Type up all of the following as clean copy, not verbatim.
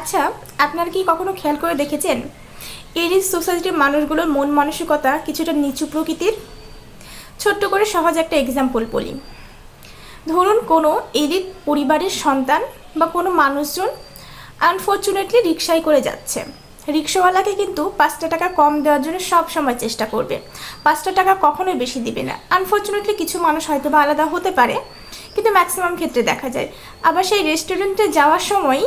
আচ্ছা, আপনারা কি কখনো খেয়াল করে দেখেছেন এই সোসাইটির মানুষগুলোর মন মানসিকতা কিছুটা নিচু প্রকৃতির? ছোট্ট করে সহজ একটা এক্সাম্পল বলি। ধরুন কোনো এলিট পরিবারের সন্তান বা কোনো মানুষজন আনফর্চুনেটলি রিক্সায় করে যাচ্ছে। রিক্সাওয়ালাকে কিন্তু 5টা টাকা কম দেওয়ার জন্য সব সময় চেষ্টা করবে, 5টা টাকা কখনোই বেশি দিবে না। আনফর্চুনেটলি কিছু মানুষ হয়তো বা আলাদা হতে পারে, কিন্তু ম্যাক্সিমাম ক্ষেত্রে দেখা যায়। আবার সেই রেস্টুরেন্টে যাওয়ার সময়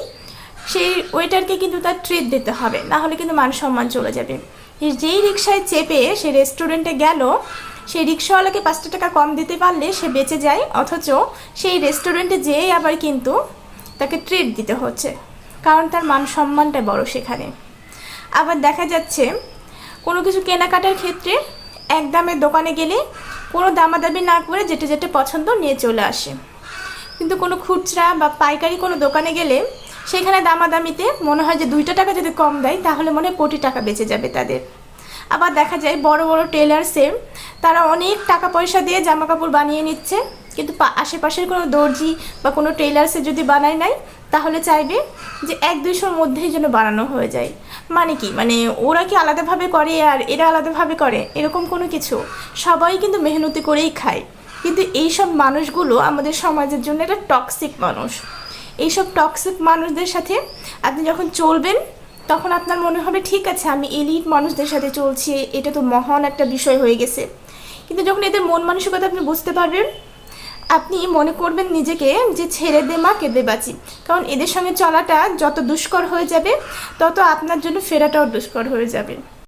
সেই ওয়েটারকে কিন্তু তার ট্রিট দিতে হবে, না হলে কিন্তু মান সম্মান চলে যাবে। যেই রিক্সায় চেপে সে রেস্টুরেন্টে গেল, সেই রিক্সাওয়ালাকে 5টা টাকা কম দিতে পারলে সে বেঁচে যায়, অথচ সেই রেস্টুরেন্টে যেয়ে আবার কিন্তু তাকে ট্রিট দিতে হচ্ছে, কারণ তার মান সম্মানটা বড় সেখানে। আবার দেখা যাচ্ছে কোনো কিছু কেনাকাটার ক্ষেত্রে এক দামের দোকানে গেলে কোনো দামাদামি না করে যেটা যেটা পছন্দ নিয়ে চলে আসে, কিন্তু কোনো খুচরা বা পাইকারি কোনো দোকানে গেলে সেখানে দামাদামিতে মনে হয় যে 2টা টাকা যদি কম দেয় তাহলে মনে হয় কোটি টাকা বেঁচে যাবে তাদের। আবার দেখা যায় বড় বড় টেলার্সে তারা অনেক টাকা পয়সা দিয়ে জামা কাপড় বানিয়ে নিচ্ছে, কিন্তু আশেপাশের কোনো দর্জি বা কোনো টেলার্সে যদি বানায় নাই তাহলে চাইবে যে 1-200-র মধ্যেই যেন বানানো হয়ে যায়। মানে কি, মানে ওরা কি আলাদাভাবে করে আর এরা আলাদাভাবে করে এরকম কোনো কিছু? সবাই কিন্তু মেহনতি করেই খায়, কিন্তু এইসব মানুষগুলো আমাদের সমাজের জন্য একটা টক্সিক মানুষ। এইসব টক্সিক মানুষদের সাথে আপনি যখন চলবেন তখন আপনার মনে হবে ঠিক আছে আমি এলিট মানুষদের সাথে চলছি, এটা তো মহান একটা বিষয় হয়ে গেছে। কিন্তু যখন এদের মন মানসিকতা আপনি বুঝতে পারবেন, আপনি মনে করবেন নিজেকে যে ছেড়ে দে মা কেঁদে বাঁচি, কারণ এদের সঙ্গে চলাটা যত দুষ্কর হয়ে যাবে তত আপনার জন্য ফেরাটাও দুষ্কর হয়ে যাবে।